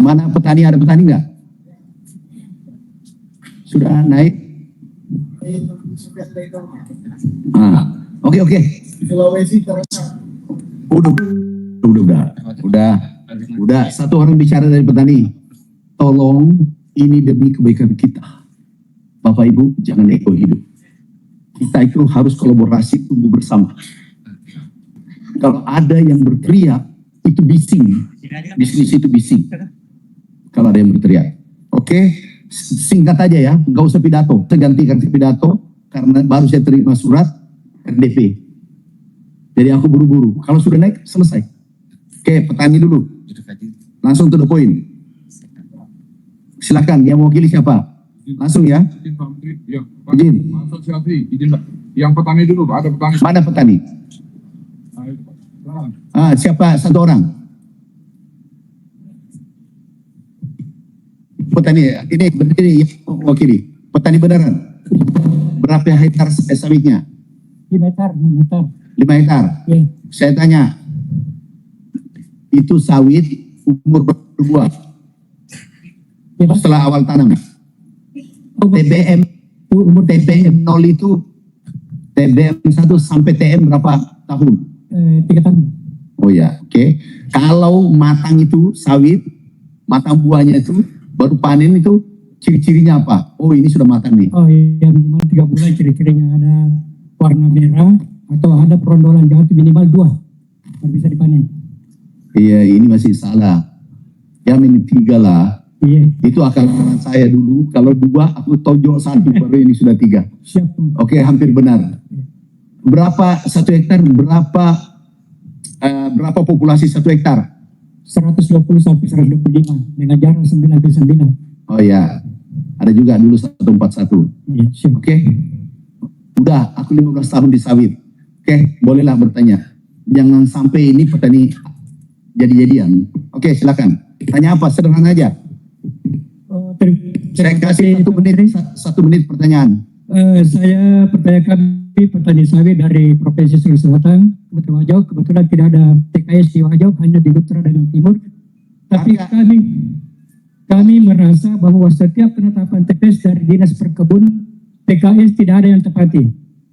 Mana petani, ada petani nggak? Sudah naik? Oke. Udah. Satu orang bicara dari petani. Tolong, ini demi kebaikan kita. Bapak Ibu, jangan ego hidup. Kita itu harus kolaborasi, tumbuh bersama. Kalau ada yang berteriak, itu bising. Bisnis itu bising. Kalau ada yang berteriak. Oke, singkat aja ya, nggak usah pidato. Saya gantikan pidato, karena baru saya terima surat RDP. Jadi aku buru-buru. Kalau sudah naik, selesai. Oke, petani dulu. Langsung to the point. Silakan, yang mewakili siapa? Langsung ya. Izin. Yang petani dulu, ada petani. Mana petani? Siapa? Satu orang. Petani, ini berdiri wakili. Petani beneran. Berapa hektar sawitnya? 5 hektar. 5 hektar. Ya. Saya tanya, itu sawit umur berbuah setelah awal tanam. TBM umur TBM 0 itu TBM 1 sampai TM berapa tahun? 3 tahun. Oh ya, oke. Kalau matang itu sawit, matang buahnya itu baru panen itu ciri-cirinya apa? Oh, ini sudah matang nih. Oh iya, minimal 3 bulan ciri-cirinya ada warna merah atau ada perondolan jatuh minimal 2 baru bisa dipanen. Iya, ini masih salah. Yang ini 3 lah. Iya. Itu akal saya dulu. Kalau 2 aku tojok 1 baru ini sudah 3. Siap. Oke, hampir benar. Berapa 1 hektar? Berapa populasi 1 hektar? 120 sampai 125 dengan jarak 9 ke 9. Oh ya, ada juga dulu 141. Iya, siap. Oke, udah aku 15 tahun di sawit. Oke, bolehlah bertanya. Jangan sampai ini petani jadi-jadian. Oke, silakan. Tanya apa? Sederhana aja. Saya kasih 1 menit pertanyaan. Saya petani sawit dari Provinsi Sulawesi Selatan, Kabupaten Wajau. Kebetulan tidak ada TKS di Wajau, hanya di Utara dan Timur. Tapi kami merasa bahwa setiap penetapan TKS dari Dinas Perkebunan, TKS tidak ada yang tepati.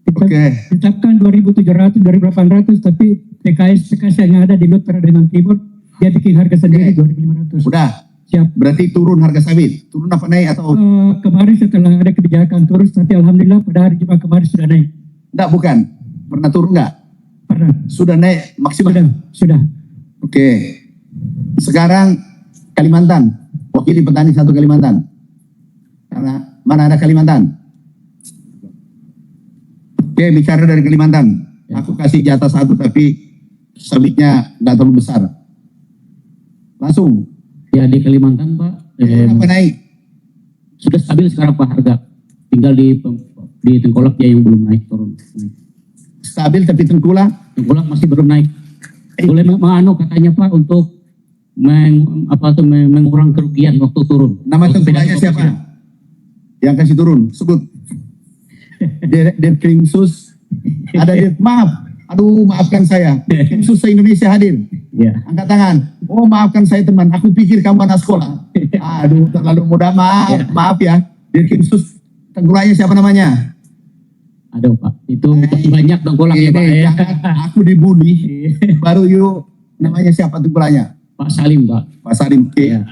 Ditetapkan 2.700, 2.800, tapi TKS yang ada di Utara dan Timur, dia bikin harga sendiri 2.500. Udah. Siap. Berarti turun harga sawit. Turun apa naik atau? Kemarin setelah ada kebijakan turun, tapi alhamdulillah pada hari Jumat kemarin sudah naik. Enggak, bukan. Pernah turun enggak? Pernah. Sudah naik maksimal? Sudah. Oke. Sekarang Kalimantan. Wakili petani 1 Kalimantan. Karena mana ada Kalimantan? Oke, bicara dari Kalimantan. Aku kasih jatah 1 tapi sawitnya enggak terlalu besar. Langsung. Ya di Kalimantan Pak, Apa naik? sudah stabil sekarang Pak harga. Tinggal di Tengkolak ya yang belum naik turun. Stabil tapi Tengkulak? Tengkolak masih belum naik. Boleh katanya Pak untuk mengurangi kerugian waktu turun. Nama Tengkulaknya siapa? Yang kasih turun, sebut. Krimsus. Ada maaf. Aduh, maafkan saya. Krimsus se-Indonesia hadir. Ya. Angkat tangan. Oh, maafkan saya teman. Aku pikir kamu anak sekolah. Aduh, terlalu mudah. Maaf, maaf ya. Krimsus Tengkulaknya siapa namanya? Ada Pak. Itu banyak Tengkolak ya Pak ya. Aku dibully. Baru yuk. Namanya siapa Tengkulaknya? Pak Salim Pak. Pak Salim. Oke. Ya.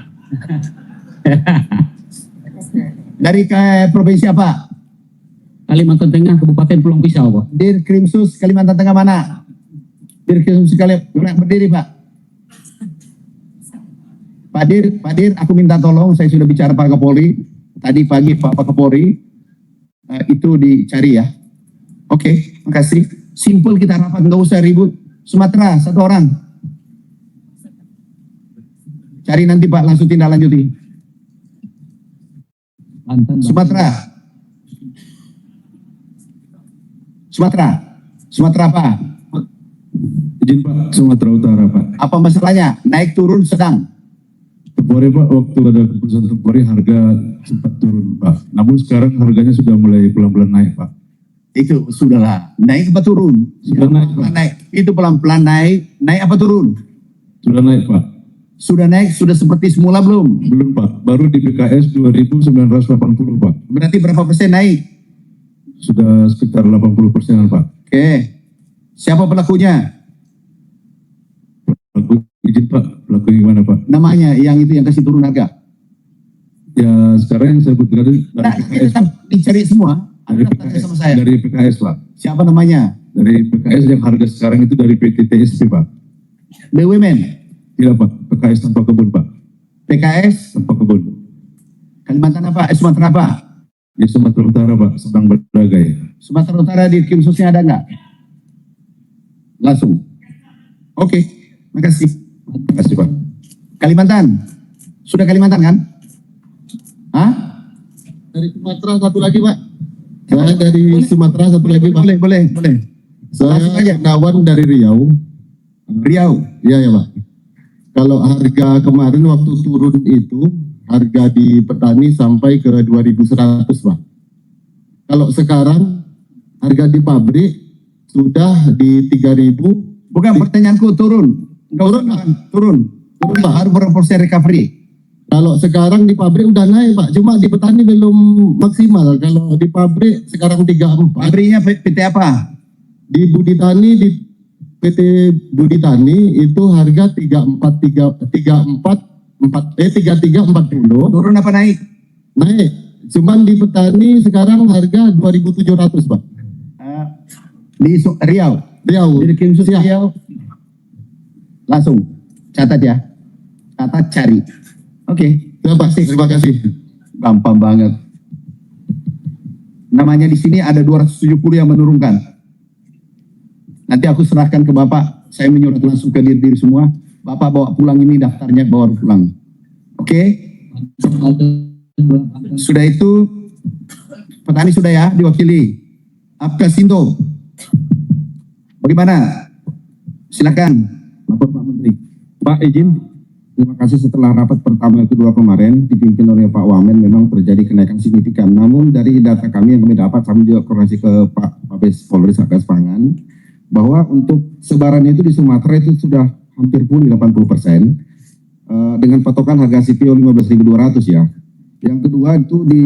Dari provinsi apa? Kalimantan Tengah, Kabupaten Pulang Pisau Pak. Krimsus Kalimantan Tengah mana? Krimsus Kalimantan berdiri Pak. Pak Dir, aku minta tolong, saya sudah bicara Pak Kapolri. Tadi pagi Pak Kapolri, itu dicari ya. Oke, makasih. Simple kita rapat, nggak usah ribut. Sumatera, 1 orang. Cari nanti Pak, langsung tindak lanjuti. Sumatera. Sumatera apa? Izin Pak, Sumatera Utara Pak. Apa masalahnya? Naik turun sedang? Tempori Pak, waktu ada keputusan Tempori harga sempat turun Pak. Namun sekarang harganya sudah mulai pelan-pelan naik Pak. Itu sudahlah. Naik apa turun? Sudah naik Pak. Naik. Itu pelan-pelan naik. Naik apa turun? Sudah naik Pak. Sudah naik, sudah seperti semula belum? Belum Pak, baru di PKS 2.980 Pak. Berarti berapa persen naik? Sudah sekitar 80%-an Pak. Oke. Siapa pelakunya? Pelaku izin Pak, pelaku gimana Pak? Namanya yang itu yang kasih turun harga. Ya sekarang yang saya butuhkan dari Nah, PKS. kita dicari semua. Ada Dari daftarnya PKS, sama saya. dari PKS Pak. Siapa namanya? Dari PKS yang harga sekarang itu dari PT TSP Pak. BUMN, Tidak Pak, PKS tanpa kebun Pak. PKS, Tanpa kebun. Kalimantan apa? Sumatera apa? Di Sumatera Utara Pak, sedang berdagai. Sumatera Utara di Kim Susnya ada nggak? Langsung. Oke, makasih. Terima kasih Pak. Kalimantan, sudah Kalimantan kan? Hah? Dari Sumatera satu lagi Pak. Saya dari Sumatera satu lagi Pak. Boleh. Langsung aja. Saya Nawan dari Riau. Riau. Iya ya Pak. Kalau harga kemarin waktu turun itu harga di petani sampai ke 2.100 Pak. Kalau sekarang harga di pabrik sudah di 3.000. Bukan pertanyaanku turun. Turun, Pak. Turun Pak. Harus berapa persen recovery? Kalau sekarang di pabrik udah naik Pak. Cuma di petani belum maksimal. Kalau di pabrik sekarang 34. Pabriknya PT apa? Di Budi Tani di PT Budi Tani itu harga 3340 Turun apa naik? naik. Cuman di petani sekarang harga 2.700 Pak. Di Riau. Riau. Di Kim Sus Siap. Riau. Langsung catat ya. Catat cari. Oke. Terima kasih. Gampang banget. Namanya di sini ada 270 yang menurunkan. Nanti aku serahkan ke Bapak. Saya menyurat langsung ke diri semua. Bapak bawa pulang ini daftarnya, bawa pulang. Oke? Sudah itu petani sudah ya diwakili. Apka Sinto. Bagaimana? Silakan. Lapor Pak Menteri. Pak izin, terima kasih setelah rapat pertama kedua kemarin dipimpin oleh Pak Wamen memang terjadi kenaikan signifikan. Namun dari data kami yang kami dapat, kami juga koordinasi ke Pak Mabes Polri Satgas Pangan, bahwa untuk sebarannya itu di Sumatera itu sudah hampir pun 80%, dengan patokan harga CPO 15.200 ya. Yang kedua itu di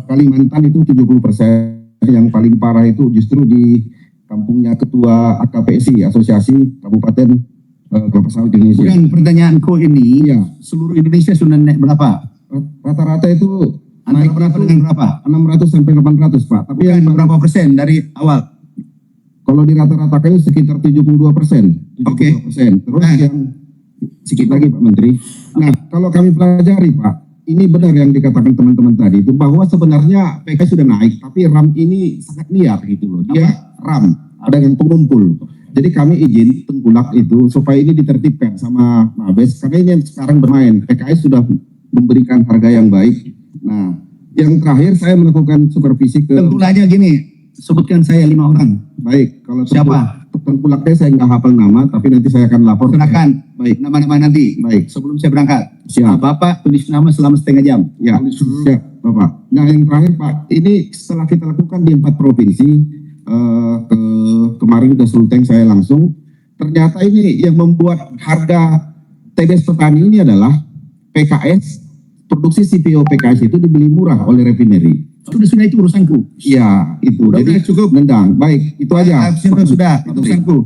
Kalimantan itu 70%, yang paling parah itu justru di kampungnya Ketua AKPSI, Asosiasi Kabupaten Kelapa Sawit Indonesia. Bukan pertanyaanku ini, Iya, seluruh Indonesia sudah naik berapa? rata-rata itu Antara naik berapa itu dengan berapa? 600 sampai 800 Pak. Tapi Bukan yang berapa persen dari awal? kalau di rata-rata itu sekitar 72%. Oke. 72%. Terus Nah. yang sedikit lagi Pak Menteri. Nah, kalau kami pelajari Pak, ini benar yang dikatakan teman-teman tadi itu bahwa sebenarnya PKS sudah naik, tapi RAM ini sangat liar gitu loh. Dia RAM, ada yang pengumpul. Jadi kami izin tengkulak itu supaya ini ditertibkan sama Mabes, karena ini yang sekarang bermain. PKS sudah memberikan harga yang baik. Nah, yang terakhir saya melakukan supervisi ke Tengkulaknya gini, sebutkan saya 5 orang. baik. Kalau Siapa? tengkulaknya saya nggak hafal nama, tapi nanti saya akan lapor. Silakan. Baik, nama-nama nanti. Baik. Sebelum saya berangkat. Siap. Bapak tulis nama selama setengah jam. Ya, siap Bapak. Nah yang terakhir Pak, ini setelah kita lakukan di 4 provinsi, kemarin ke Sulteng saya langsung, ternyata ini yang membuat harga TBS petani ini adalah PKS, produksi CPO PKS itu dibeli murah oleh refinery. Sudah itu urusanku. Iya, itu. Udah, Jadi cukup. nendang. Baik, itu aja. Sudah, itu urusanku.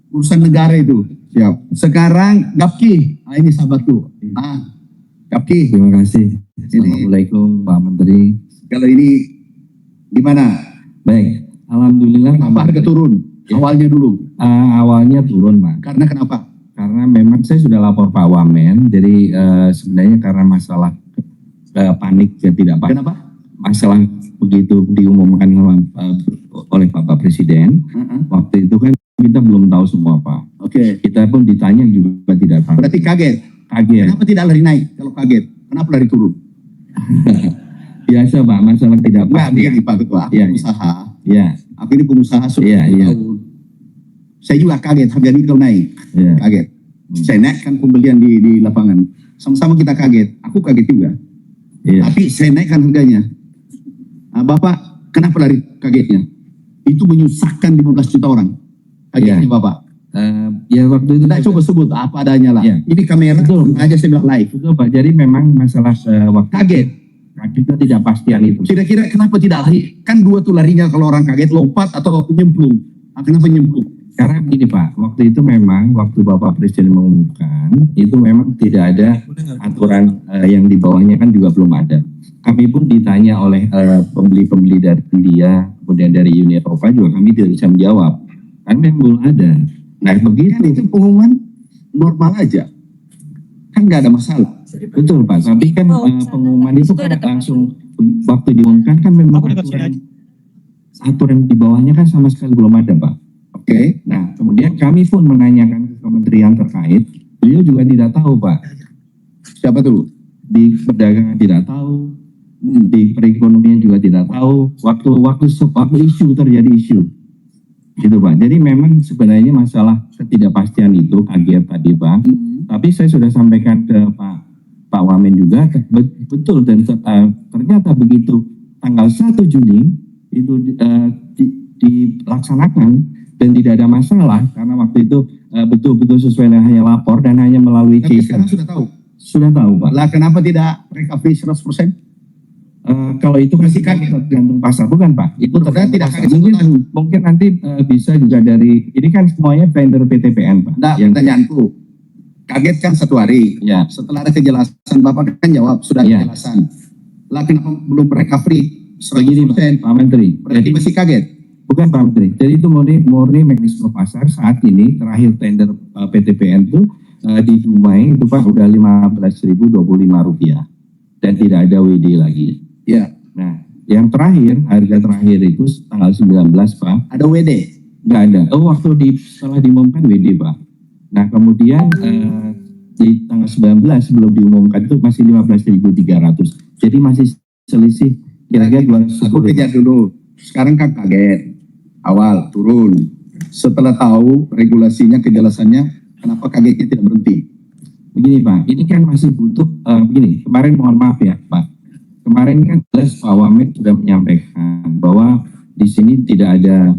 Urusan negara itu. Siap. Sekarang Gapki. Ini sahabatku. Gapki. Terima kasih. Assalamualaikum Pak Menteri. Kalau ini gimana? Baik, alhamdulillah. Kenapa harga turun? Awalnya dulu. Awalnya turun, Pak. Karena kenapa? Karena memang saya sudah lapor Pak Wamen. Jadi sebenarnya karena masalah panik ya tidak Pak. Kenapa? Masalah begitu diumumkan oleh Bapak Presiden. Waktu itu kan kita belum tahu semua Pak. Oke. Kita pun ditanya juga tidak tahu. Berarti kaget. Kaget. Kenapa tidak lari naik kalau kaget? Kenapa lari turun? Biasa Pak, masalah tidak Enggak, pasti. begini Pak Ketua. Aku Iya. pengusaha. Iya, Aku ini pengusaha sudah Iya, iya. tahun. Saya juga kaget harga nikel naik. iya. Kaget. Saya naikkan pembelian di lapangan. Sama-sama kita kaget. Aku kaget juga. Iya. Tapi saya naikkan harganya. Bapak, kenapa lari kagetnya? Itu menyusahkan 15 juta orang. Kagetnya Iya. Bapak. Ya waktu itu Tidak coba sebut apa adanya lah. Ya. Ini kamera Betul. aja saya bilang live. Betul Pak, jadi memang masalah waktu Kaget. kita tidak pastian itu. Kira-kira kenapa tidak lari? Kan dua tuh larinya kalau orang kaget, lompat atau nyemplung. Ah, kenapa nyemplung? Karena begini Pak, waktu itu memang waktu Bapak Presiden mengumumkan itu memang tidak ada aturan yang di bawahnya kan juga belum ada. Kami pun ditanya oleh pembeli-pembeli dari India, kemudian dari Uni Eropa juga kami tidak bisa menjawab. Kan memang belum ada. Nah begitu. Kan itu pengumuman normal aja. Kan nggak ada masalah. Betul Pak, tapi kan pengumuman itu kan langsung waktu diumumkan kan memang aturan di bawahnya kan sama sekali belum ada Pak. Oke. Nah kemudian kami pun menanyakan ke kementerian terkait, beliau juga tidak tahu Pak. Siapa tuh? Di perdagangan tidak tahu, di perekonomian juga tidak tahu. Waktu isu terjadi isu, gitu Pak. Jadi memang sebenarnya masalah ketidakpastian itu kaget tadi Pak. Tapi saya sudah sampaikan ke Pak Wamen juga betul dan ternyata begitu tanggal 1 Juni itu dilaksanakan dan tidak ada masalah karena waktu itu betul-betul sesuai dengan hanya lapor dan hanya melalui Tapi CISA. sekarang sudah tahu. Sudah tahu Pak. Lah kenapa tidak recovery 100%? Kalau itu kan Masih kaget. tergantung pasar bukan Pak? Itu Mudah-mudahan tidak pasar. kaget Mungkin nanti bisa juga dari ini kan semuanya vendor PTPN Pak. Nah, pertanyaanku, kaget kan 1 hari. Ya. Setelah ada kejelasan, Bapak kan jawab sudah ada Ya. kejelasan. Lah kenapa belum recovery Begini 100%? Pak Menteri. Berarti Jadi masih kaget. bukan Pak Menteri. Jadi itu murni mekanisme pasar saat ini terakhir tender PTPN itu di Dumai itu Pak udah Rp15.025 dan tidak ada WD lagi. Ya. Nah, yang terakhir harga terakhir itu tanggal 19 Pak. Ada WD. Nggak ada. Oh, setelah diumumkan WD Pak. Nah kemudian di tanggal 19 sebelum diumumkan itu masih 15.300. Jadi masih selisih kira-kira 200. Aku kejar dulu. Sekarang kan kaget. Awal turun. Setelah tahu regulasinya, kejelasannya, kenapa kagetnya tidak berhenti? Begini Pak, ini kan masih butuh begini. Kemarin mohon maaf ya Pak. Kemarin kan jelas Pak Wamen sudah menyampaikan bahwa di sini tidak ada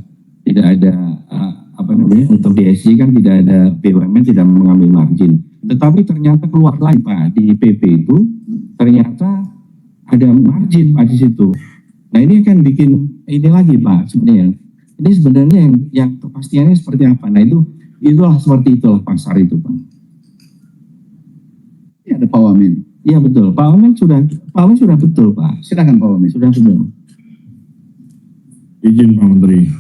untuk DSI kan tidak ada BUMN tidak mengambil margin. Tetapi ternyata keluar lagi Pak di PP itu ternyata ada margin Pak di situ. Nah ini akan bikin ini lagi Pak sebenarnya. Ini sebenarnya yang kepastiannya seperti apa? Nah itulah seperti itulah pasar itu Pak. Ini ada Pak Wamen. Iya betul. Pak Wamen sudah betul Pak. Silakan Pak Wamen. Sudah betul. Izin Pak Menteri,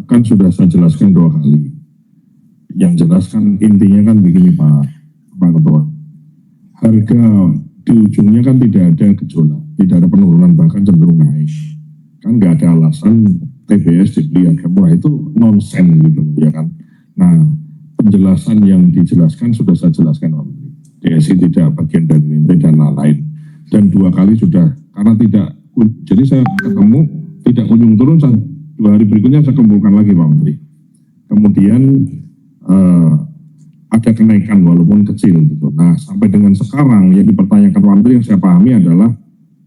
kan sudah saya jelaskan 2 kali. Yang jelaskan intinya kan begini Pak Ketua. Harga di ujungnya kan tidak ada gejolak, tidak ada penurunan, bahkan cenderung naik. Kan nggak ada alasan TBS dibeli harga murah, itu nonsen gitu ya kan. Nah penjelasan yang dijelaskan sudah saya jelaskan Pak Menteri. DSI tidak bagian dari Mintek dan lain-lain. Dan 2 kali sudah, karena tidak, jadi saya ketemu tidak kunjung turun, 2 hari berikutnya saya kumpulkan lagi Pak Menteri. Kemudian ada kenaikan walaupun kecil gitu. Nah sampai dengan sekarang yang dipertanyakan Pak Menteri yang saya pahami adalah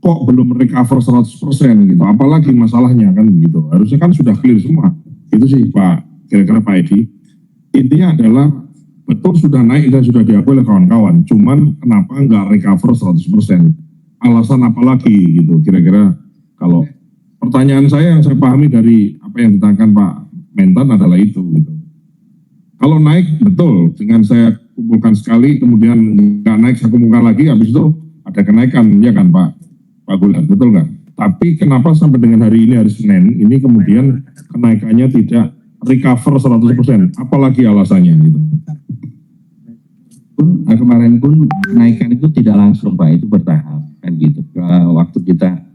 kok belum recover 100% gitu. Apalagi masalahnya kan begitu. Harusnya kan sudah clear semua. Itu sih Pak, kira-kira Pak Edi. Intinya adalah betul sudah naik dan sudah diakui oleh kawan-kawan. Cuman kenapa nggak recover 100%? Alasan apa lagi gitu kira-kira kalau pertanyaan saya yang saya pahami dari apa yang ditanyakan Pak Mentan adalah itu gitu. Kalau naik betul dengan saya kumpulkan sekali kemudian nggak naik saya kumpulkan lagi habis itu ada kenaikan ya kan Pak Gulat betul nggak? Tapi kenapa sampai dengan hari ini hari Senin ini kemudian kenaikannya tidak recover 100%? Apalagi alasannya gitu? Kemarin pun kenaikan itu tidak langsung Pak, itu bertahap kan gitu. Waktu kita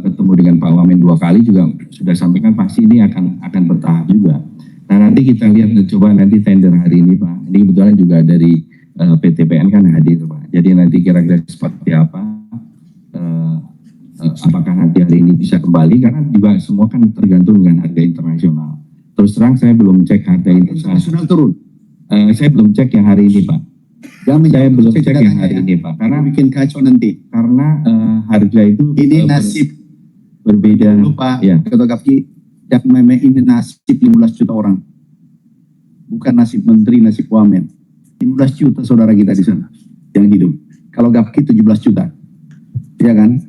ketemu dengan Pak Wamen 2 kali juga sudah sampaikan pasti ini akan bertahap juga. Nah nanti kita lihat coba nanti tender hari ini Pak. Ini kebetulan juga dari PTPN kan hadir Pak. Jadi nanti kira-kira seperti apa? Apakah nanti hari ini bisa kembali? Karena juga semua kan tergantung dengan harga internasional. Terus terang saya belum cek harga internasional. Sudah turun. Saya belum cek yang hari ini Pak. Saya belum cek yang hari ini Pak. Karena Karena bikin kacau nanti. harga itu Ini nasib berbeda. lupa Ya. Ketua Kapki. Ini nasib 15 juta orang. bukan nasib menteri, nasib wamen. 15 juta saudara kita di sana yang hidup. Kalau Gapki 17 juta, ya kan?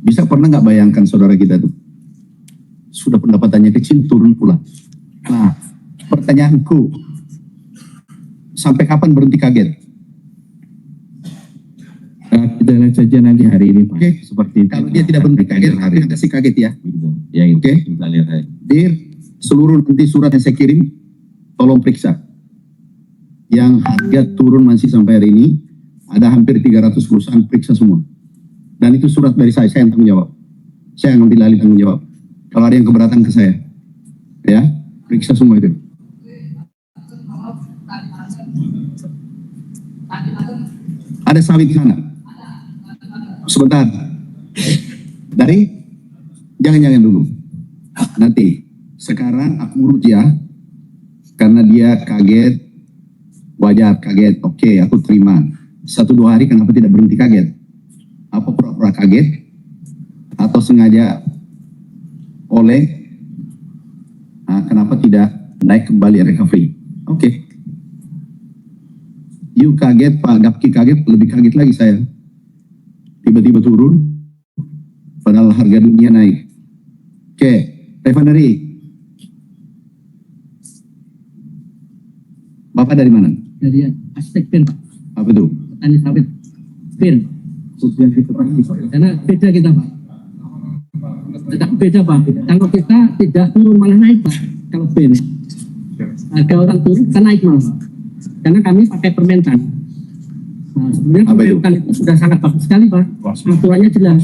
Bisa pernah nggak bayangkan saudara kita tuh sudah pendapatannya kecil turun pula. Nah, pertanyaanku, sampai kapan berhenti kaget? Kita lihat saja nanti hari ini Pak. Oke. Seperti itu. Kalau dia tidak berhenti kaget, hari kita kasih kaget ya. gitu. Ya itu Oke. kita lihat aja. Dir, seluruh nanti surat yang saya kirim, tolong periksa. Yang harga turun masih sampai hari ini, ada hampir 300 perusahaan, periksa semua. Dan itu surat dari saya yang tanggung jawab. Saya yang ambil alih tanggung jawab. Kalau ada yang keberatan ke saya, ya, periksa semua itu. Ada sawit sana. Sebentar. Dari, jangan-jangan dulu. Nanti, sekarang aku urut ya, karena dia kaget, wajar kaget, oke, aku terima. 1-2 hari kenapa tidak berhenti kaget? Apa pura-pura kaget? Atau sengaja oleh kenapa tidak naik kembali recovery? Oke. You kaget, Pak Gapki kaget, lebih kaget lagi saya. Tiba-tiba turun, padahal harga dunia naik. Oke, refinery. Bapak dari mana? Dari aspek PIN, Pak. Apa itu? Petani sawit PIN. Karena beda kita, Pak. Tetap beda, Pak. Kalau kita tidak turun malah naik, Pak. Kalau PIN. Harga orang turun, kita naik malah, Pak. Karena kami pakai permentan. Nah, sebenarnya Apa itu? permentan itu sudah sangat bagus sekali, Pak. Aturannya jelas.